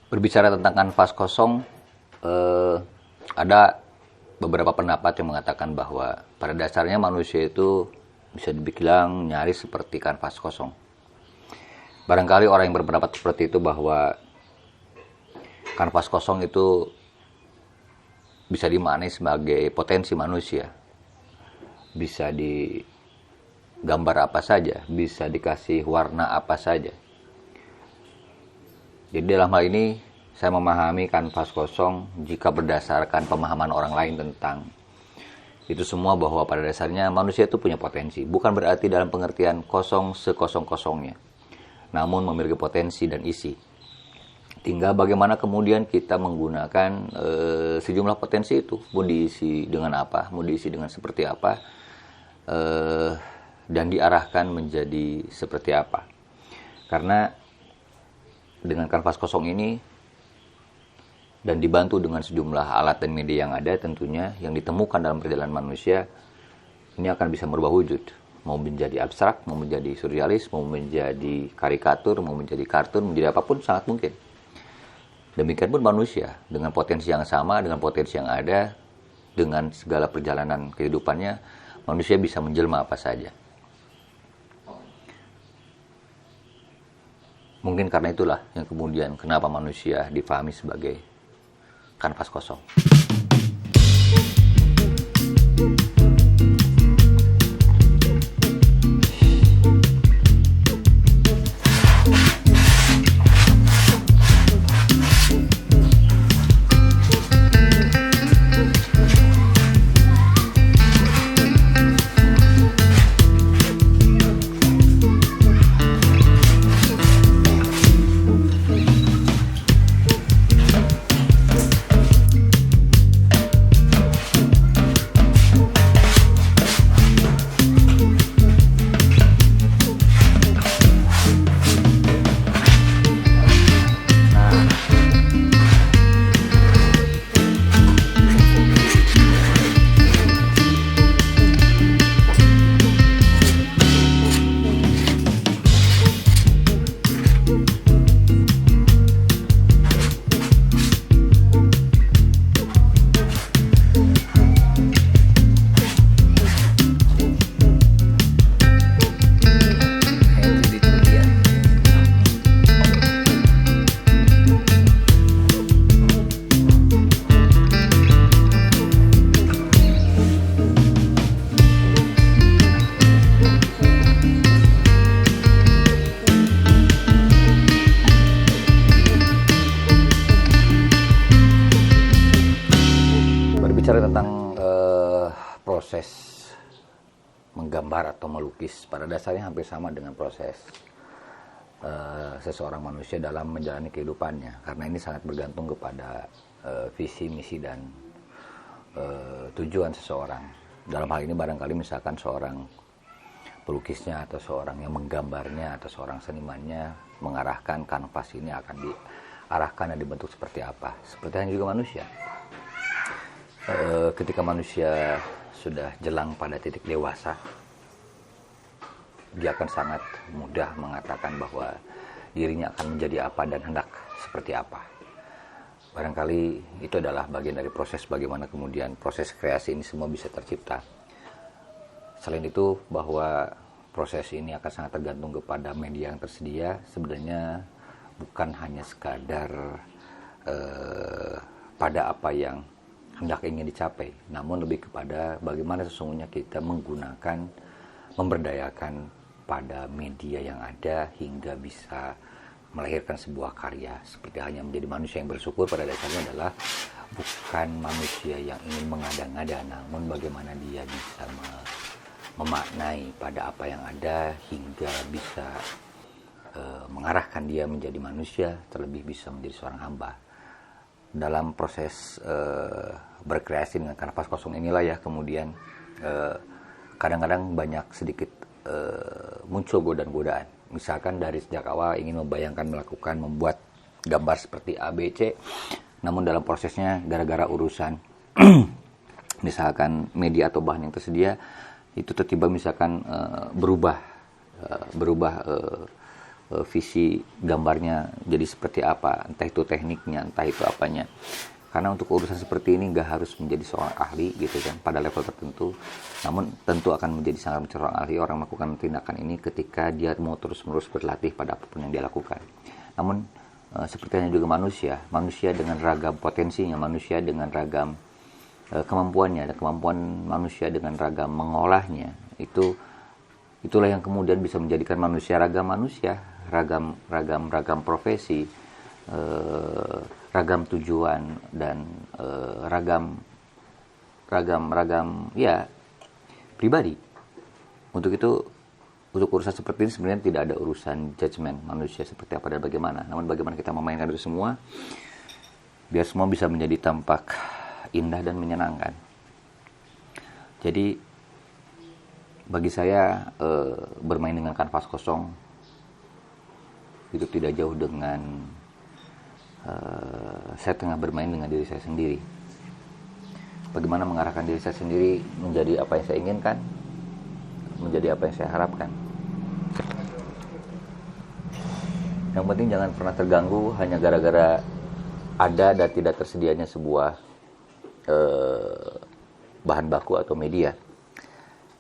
Berbicara tentang kanvas kosong, ada beberapa pendapat yang mengatakan bahwa pada dasarnya manusia itu bisa dibilang nyaris seperti kanvas kosong. Barangkali orang yang berpendapat seperti itu bahwa kanvas kosong itu bisa dimaknai sebagai potensi manusia. Bisa digambar apa saja, bisa dikasih warna apa saja. Jadi dalam hal ini saya memahami kanvas kosong jika berdasarkan pemahaman orang lain tentang itu semua, bahwa pada dasarnya manusia itu punya potensi. Bukan berarti dalam pengertian kosong sekosong-kosongnya, namun memiliki potensi dan isi. Tinggal bagaimana kemudian kita menggunakan sejumlah potensi itu. Mau diisi dengan apa, mau diisi dengan seperti apa, dan diarahkan menjadi seperti apa. Karena dengan kanvas kosong ini dan dibantu dengan sejumlah alat dan media yang ada tentunya, yang ditemukan dalam perjalanan manusia, ini akan bisa merubah wujud. Mau menjadi abstrak, mau menjadi surrealis, mau menjadi karikatur, mau menjadi kartun, menjadi apapun sangat mungkin. Demikian pun manusia, dengan potensi yang sama, dengan potensi yang ada, dengan segala perjalanan kehidupannya, manusia bisa menjelma apa saja. Mungkin karena itulah yang kemudian kenapa manusia difahami sebagai kanvas kosong. Bicara tentang proses menggambar atau melukis, pada dasarnya hampir sama dengan proses seseorang manusia dalam menjalani kehidupannya, karena ini sangat bergantung kepada visi, misi, dan tujuan seseorang. Dalam hal ini barangkali misalkan seorang pelukisnya atau seorang yang menggambarnya atau seorang senimannya mengarahkan kanvas ini akan diarahkan dan dibentuk seperti apa. Seperti halnya juga manusia. Ketika manusia sudah jelang pada titik dewasa, dia akan sangat mudah mengatakan bahwa dirinya akan menjadi apa dan hendak seperti apa. Barangkali itu adalah bagian dari proses bagaimana kemudian proses kreasi ini semua bisa tercipta. Selain itu, bahwa proses ini akan sangat tergantung kepada media yang tersedia. Sebenarnya bukan hanya sekadar pada apa yang hendak ingin dicapai, namun lebih kepada bagaimana sesungguhnya kita menggunakan, memberdayakan pada media yang ada hingga bisa melahirkan sebuah karya. Seperti hanya menjadi manusia yang bersyukur pada dasarnya adalah bukan manusia yang ingin mengada-ngada, namun bagaimana dia bisa memaknai pada apa yang ada hingga bisa mengarahkan dia menjadi manusia, terlebih bisa menjadi seorang hamba. Dalam proses berkreasi dengan kanvas kosong inilah ya kemudian kadang-kadang banyak sedikit muncul godaan-godaan. Misalkan dari sejak awal ingin membayangkan membuat gambar seperti A, B, C, namun dalam prosesnya gara-gara urusan misalkan media atau bahan yang tersedia itu tiba-tiba misalkan berubah visi gambarnya jadi seperti apa, entah itu tekniknya, entah itu apanya. Karena untuk urusan seperti ini nggak harus menjadi seorang ahli gitu kan pada level tertentu. Namun tentu akan menjadi sangat seorang ahli orang melakukan tindakan ini ketika dia mau terus-menerus berlatih pada apapun yang dia lakukan. Namun seperti halnya juga manusia dengan ragam potensinya, manusia dengan ragam kemampuannya, dan kemampuan manusia dengan ragam mengolahnya, itulah yang kemudian bisa menjadikan manusia, ragam profesi, ragam tujuan, dan ragam ya pribadi. Untuk itu, untuk urusan seperti ini sebenarnya tidak ada urusan judgement manusia seperti apa dan bagaimana. Namun bagaimana kita memainkan itu semua biar semua bisa menjadi tampak indah dan menyenangkan. Jadi bagi saya bermain dengan kanvas kosong itu tidak jauh dengan saya tengah bermain dengan diri saya sendiri. Bagaimana mengarahkan diri saya sendiri menjadi apa yang saya inginkan, menjadi apa yang saya harapkan. Yang penting jangan pernah terganggu hanya gara-gara ada dan tidak tersedianya sebuah bahan baku atau media.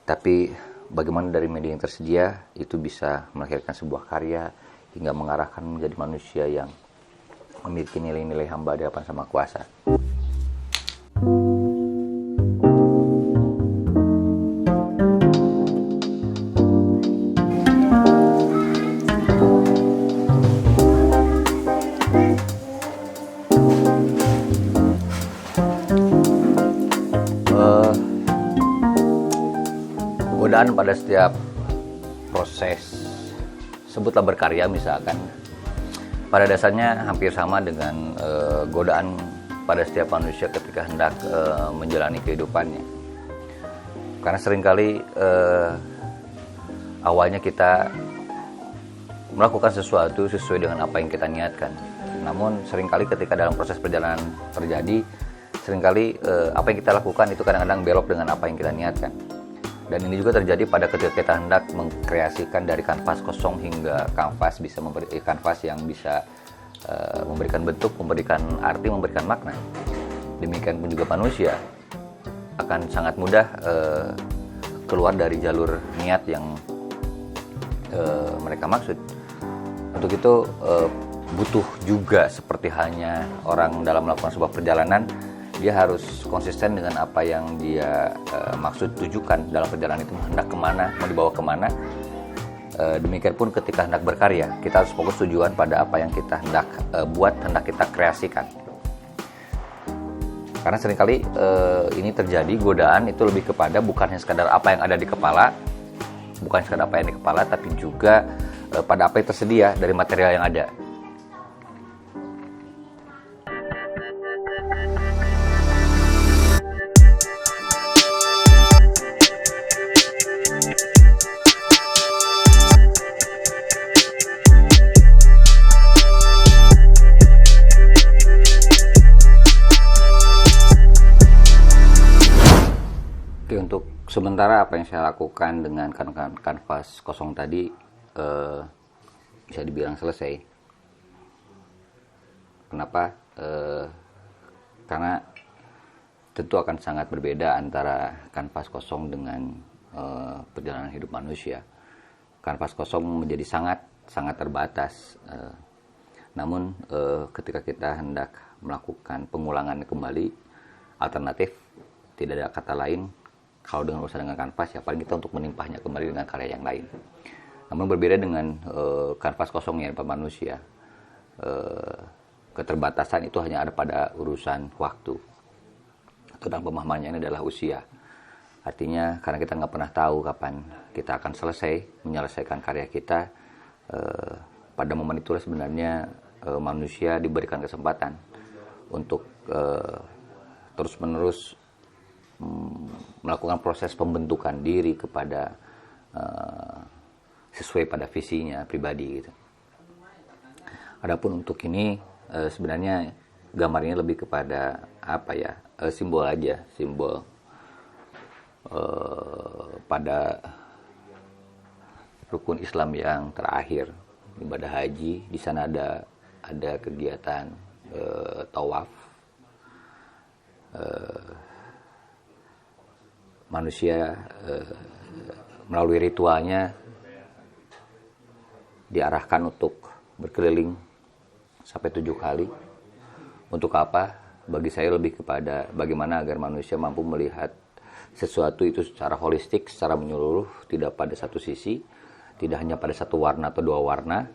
Tapi bagaimana dari media yang tersedia itu bisa melahirkan sebuah karya hingga mengarahkan menjadi manusia yang memiliki nilai-nilai hamba di hadapan Sama Kuasa. Godaan pada setiap proses, sebutlah berkarya misalkan, pada dasarnya hampir sama dengan godaan pada setiap manusia ketika hendak menjalani kehidupannya. Karena seringkali awalnya kita melakukan sesuatu sesuai dengan apa yang kita niatkan. Namun seringkali ketika dalam proses perjalanan terjadi, seringkali apa yang kita lakukan itu kadang-kadang belok dengan apa yang kita niatkan. Dan ini juga terjadi pada ketika kita hendak mengkreasikan dari kanvas kosong hingga kanvas yang bisa memberikan bentuk, memberikan arti, memberikan makna. Demikian pun juga manusia akan sangat mudah keluar dari jalur niat yang mereka maksud. Untuk itu butuh juga seperti halnya orang dalam melakukan sebuah perjalanan, dia harus konsisten dengan apa yang dia maksud tujukan dalam perjalanan itu, hendak kemana, mau dibawa kemana. Demikian pun ketika hendak berkarya, kita harus fokus tujuan pada apa yang kita hendak buat, hendak kita kreasikan. Karena seringkali ini terjadi, godaan itu lebih kepada bukan hanya sekadar apa yang ada di kepala, tapi juga pada apa yang tersedia dari material yang ada. Untuk sementara apa yang saya lakukan dengan kanvas kosong tadi bisa dibilang selesai. Kenapa? Karena tentu akan sangat berbeda antara kanvas kosong dengan perjalanan hidup manusia. Kanvas kosong menjadi sangat terbatas. Namun ketika kita hendak melakukan pengulangan kembali, alternatif tidak ada kata lain. Kalau dengan urusan dengan kanvas, ya paling kita untuk menimpahnya kembali dengan karya yang lain. Namun berbeda dengan kanvas kosongnya pada manusia. Keterbatasan itu hanya ada pada urusan waktu. Atau dalam pemahamannya ini adalah usia. Artinya karena kita nggak pernah tahu kapan kita akan menyelesaikan karya kita. Pada momen itulah sebenarnya manusia diberikan kesempatan untuk terus-menerus melakukan proses pembentukan diri kepada sesuai pada visinya pribadi gitu. Adapun untuk ini sebenarnya gambar ini lebih kepada apa ya, simbol aja, simbol pada rukun Islam yang terakhir, ibadah haji. Di sana ada kegiatan tawaf. Manusia melalui ritualnya diarahkan untuk berkeliling sampai 7 kali. Untuk apa? Bagi saya lebih kepada bagaimana agar manusia mampu melihat sesuatu itu secara holistik, secara menyeluruh, tidak pada satu sisi, tidak hanya pada satu warna atau 2 warna.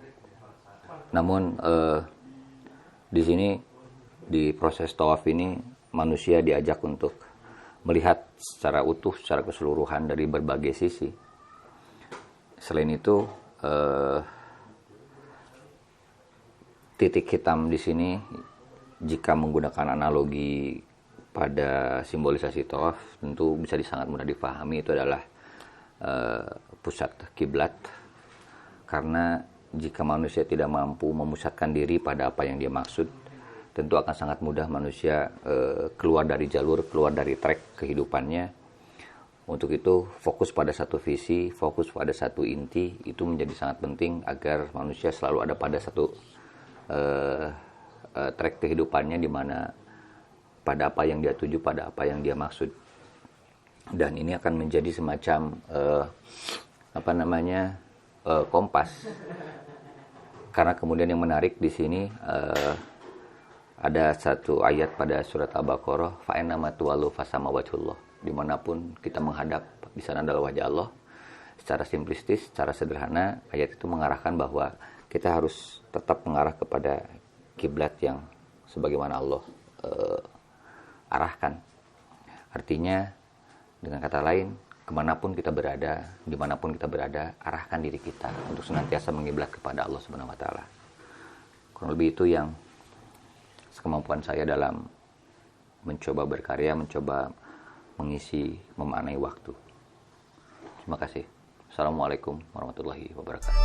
Namun di sini, di proses tawaf ini, manusia diajak untuk melihat secara utuh, secara keseluruhan dari berbagai sisi. Selain itu, titik hitam di sini, jika menggunakan analogi pada simbolisasi tawaf, tentu bisa sangat mudah dipahami, itu adalah pusat kiblat. Karena jika manusia tidak mampu memusatkan diri pada apa yang dia maksud, tentu akan sangat mudah manusia keluar dari jalur, keluar dari track kehidupannya. Untuk itu, fokus pada satu visi, fokus pada satu inti, itu menjadi sangat penting agar manusia selalu ada pada satu track kehidupannya, di mana pada apa yang dia tuju, pada apa yang dia maksud. Dan ini akan menjadi semacam kompas. Karena kemudian yang menarik di sini, ada satu ayat pada surat Al-Baqarah, fa'inama tuwallu fasama wajhullah. Dimanapun kita menghadap, di sana adalah wajah Allah. Secara simplistis, secara sederhana, ayat itu mengarahkan bahwa kita harus tetap mengarah kepada kiblat yang sebagaimana Allah arahkan. Artinya, dengan kata lain, kemanapun kita berada, dimanapun kita berada, arahkan diri kita untuk senantiasa mengiblat kepada Allah Subhanahu Wa Taala. Kurang lebih itu yang sekemampuan saya dalam mencoba berkarya, mencoba mengisi, memaknai waktu. Terima kasih. Assalamualaikum warahmatullahi wabarakatuh.